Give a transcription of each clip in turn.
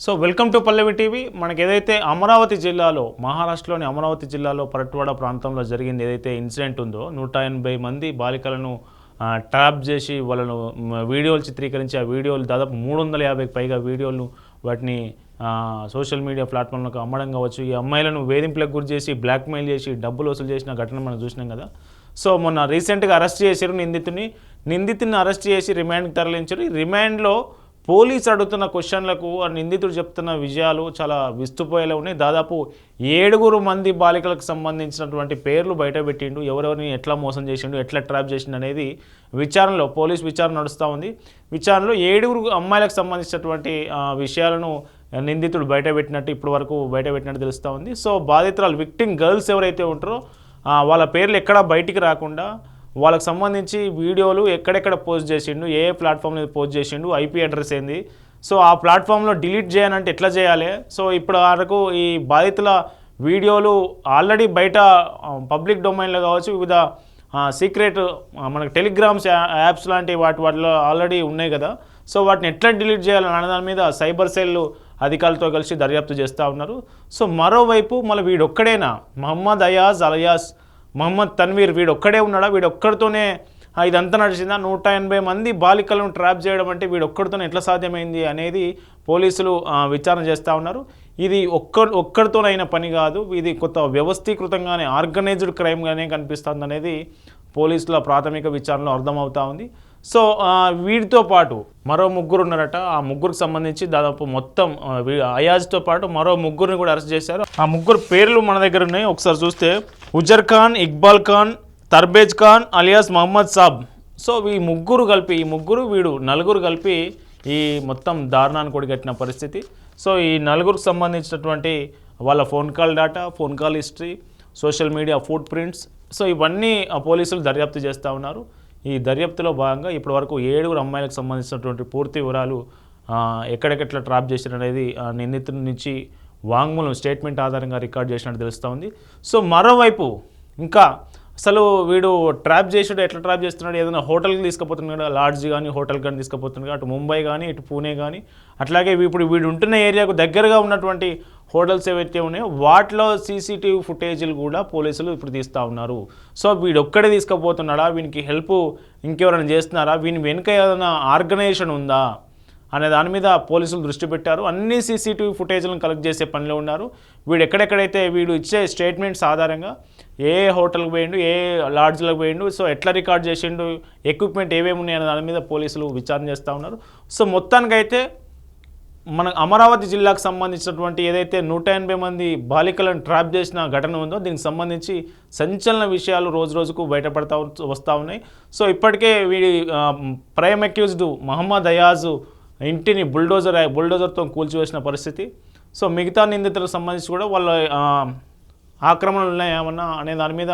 So welcome to Pallavi TV. మనకి ఏదైతే అమరావతి జిల్లాలో, మహారాష్ట్రలోని అమరావతి జిల్లాలో పరట్వాడ ప్రాంతంలో జరిగింది ఏదైతే ఇన్సిడెంట్ ఉందో, 180 మంది బాలికలను ట్రాప్ చేసి వాళ్ళను వీడియోలు చిత్రీకరించి, ఆ వీడియోలు దాదాపు 350కి పైగా వీడియోలు వాటిని సోషల్ మీడియా ప్లాట్ఫామ్లకు అమ్మడం కావచ్చు. ఈ అమ్మాయిలను వేధింపులకు గురి చేసి బ్లాక్మెయిల్ చేసి డబ్బులు వసూలు చేసిన ఘటన మనం చూసినాం కదా. సో మొన్న రీసెంట్గా అరెస్ట్ చేశారు నిందితుని అరెస్ట్ చేసి రిమాండ్కి తరలించారు. ఈ రిమాండ్లో పోలీసు అడుగుతున్న క్వశ్చన్లకు ఆ నిందితుడు చెప్తున్న విజయాలు చాలా విస్తుపోయేలా ఉన్నాయి. దాదాపు 7 మంది బాలికలకు సంబంధించినటువంటి పేర్లు బయటపెట్టిండు. ఎవరెవరిని ఎట్లా మోసం చేసిండు, ఎట్లా ట్రాప్ చేసిండు అనేది విచారణలో, పోలీస్ విచారణ నడుస్తూ ఉంది. విచారణలో 7 అమ్మాయిలకు సంబంధించినటువంటి విషయాలను నిందితుడు బయటపెట్టినట్టు ఇప్పటి వరకు బయటపెట్టినట్టు తెలుస్తూ ఉంది. సో బాధితురాలు విక్టిమ్ గర్ల్స్ ఎవరైతే ఉంటారో వాళ్ళ పేర్లు ఎక్కడా బయటికి రాకుండా వాళ్ళకి సంబంధించి వీడియోలు ఎక్కడెక్కడ పోస్ట్ చేసిండు, ఏ ప్లాట్ఫామ్ మీద పోస్ట్ చేసిండు, ఐపీ అడ్రస్ ఏంది, సో ఆ ప్లాట్ఫామ్లో డిలీట్ చేయాలంటే ఎట్లా చేయాలి. సో ఇప్పటి వరకు ఈ బాధితుల వీడియోలు ఆల్రెడీ బయట పబ్లిక్ డొమైన్లో కావచ్చు, వివిధ సీక్రెట్ మనకు టెలిగ్రామ్స్ యాప్స్ లాంటి వాటిలో ఆల్రెడీ ఉన్నాయి కదా. సో వాటిని ఎట్లా డిలీట్ చేయాలని అనే దాని మీద సైబర్ సెల్ అధికారులతో కలిసి దర్యాప్తు చేస్తూ ఉన్నారు. సో మరోవైపు మళ్ళీ వీడొక్కడేనా, మహమ్మద్ అయాజ్ అలియాస్ మహమ్మద్ తన్వీర్ వీడొక్కడే ఉన్నాడా, వీడొక్కడితోనే ఇదంతా నడిచిందా? 180 మంది బాలికలను ట్రాప్ చేయడం అంటే వీడొక్కడితోనే ఎట్లా సాధ్యమైంది అనేది పోలీసులు విచారణ చేస్తూ ఉన్నారు. ఇది ఒక్కడితోనైన పని కాదు, ఇది కొత్త వ్యవస్థీకృతంగానే ఆర్గనైజ్డ్ క్రైమ్గానే కనిపిస్తుంది అనేది పోలీసుల ప్రాథమిక విచారణలో అర్థమవుతా ఉంది. సో వీటితో పాటు మరో 3 ఉన్నారట. ఆ 3కి సంబంధించి దాదాపు మొత్తం అయాజ్తో పాటు మరో 3ని కూడా అరెస్ట్ చేశారు. ఆ 3 పేర్లు మన దగ్గర ఉన్నాయి. ఒకసారి చూస్తే ఉజర్ ఖాన్, ఇక్బాల్ ఖాన్, తర్బేజ్ ఖాన్ అలియాస్ మహమ్మద్ సాబ్. సో ఈ 3 కలిపి, వీడు 4 కలిపి ఈ మొత్తం దారుణాన్ని కొడిగట్టిన పరిస్థితి. సో ఈ 4కి సంబంధించినటువంటి వాళ్ళ phone call data, phone call history, social media foot prints, so ఇవన్నీ పోలీసులు దర్యాప్తు చేస్తూ ఉన్నారు. ఈ దర్యాప్తులో భాగంగా ఇప్పటివరకు 7 అమ్మాయిలకు సంబంధించినటువంటి పూర్తి వివరాలు ఎక్కడెక్కట్లా ట్రాప్ చేసిననేది నిందితుడి నుంచి వాంగ్మూలం స్టేట్మెంట్ ఆధారంగా రికార్డ్ చేసినట్టు తెలుస్తూ ఉంది. సో మరోవైపు ఇంకా అసలు వీడు ట్రాప్ చేసాడు, ఎట్లా ట్రాప్ చేస్తున్నాడు, ఏదైనా హోటల్కి తీసుకుపోతున్నాడు, లాడ్జ్ కానీ హోటల్ కానీ తీసుకుపోతున్నాడు, అటు ముంబై కానీ ఇటు పూణే కానీ, అట్లాగే ఇప్పుడు వీడు ఉంటున్న ఏరియాకు దగ్గరగా ఉన్నటువంటి హోటల్స్ ఏవైతే ఉన్నాయో వాటిలో సీసీటీవీ ఫుటేజీలు కూడా పోలీసులు ఇప్పుడు తీస్తూ ఉన్నారు. సో వీడు ఒక్కడే తీసుకుపోతున్నాడా, వీనికి హెల్ప్ ఇంకెవరైనా చేస్తున్నారా, వీని వెనుక ఏదైనా ఆర్గనైజేషన్ ఉందా అనే దాని మీద పోలీసులు దృష్టి పెట్టారు. అన్ని సీసీటీవీ ఫుటేజ్లను కలెక్ట్ చేసే పనిలో ఉన్నారు. వీడు ఎక్కడెక్కడైతే వీడు ఇచ్చే స్టేట్మెంట్స్ ఆధారంగా ఏ హోటల్కి పోయిండు, ఏ లాడ్జ్లకు పోయిండు, సో ఎట్లా రికార్డ్ చేసిండు, ఎక్విప్మెంట్ ఏమేమి ఉన్నాయి అనే దాని మీద పోలీసులు విచారణ చేస్తూ ఉన్నారు. సో మొత్తానికైతే మన అమరావతి జిల్లాకు సంబంధించినటువంటి ఏదైతే 180 మంది బాలికలను ట్రాప్ చేసిన ఘటన ఉందో దీనికి సంబంధించి సంచలన విషయాలు రోజు రోజుకు బయటపడతా వస్తూ ఉన్నాయి. సో ఇప్పటికే వీడి ప్రైమ్ అక్యూజ్డ్ మహమ్మద్ అయాజ్ ఇంటిని బుల్డోజర్తో కూల్చివేసిన పరిస్థితి. సో మిగతా నిందితులకు సంబంధించి కూడా వాళ్ళ ఆక్రమణలు ఉన్నాయేమన్నా అనే దాని మీద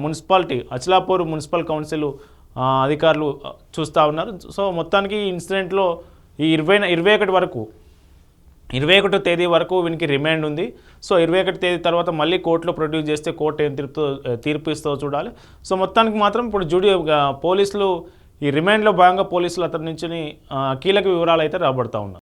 మున్సిపాలిటీ అచలాపూర్ మున్సిపల్ కౌన్సిల్ అధికారులు చూస్తూ ఉన్నారు. సో మొత్తానికి ఈ ఇన్సిడెంట్లో ఈ 21 తేదీ వరకు వీనికి రిమాండ్ ఉంది. సో 21 తేదీ తర్వాత మళ్ళీ కోర్టులో ప్రొడ్యూస్ చేస్తే కోర్టు ఏం తీర్పు ఇస్తుందో చూడాలి. సో మొత్తానికి మాత్రం ఇప్పుడు పోలీసులు ఈ రిమాండ్లో భాగంగా పోలీసులు అతని నుంచి కీలక వివరాలు అయితే రాబడతా ఉన్నారు.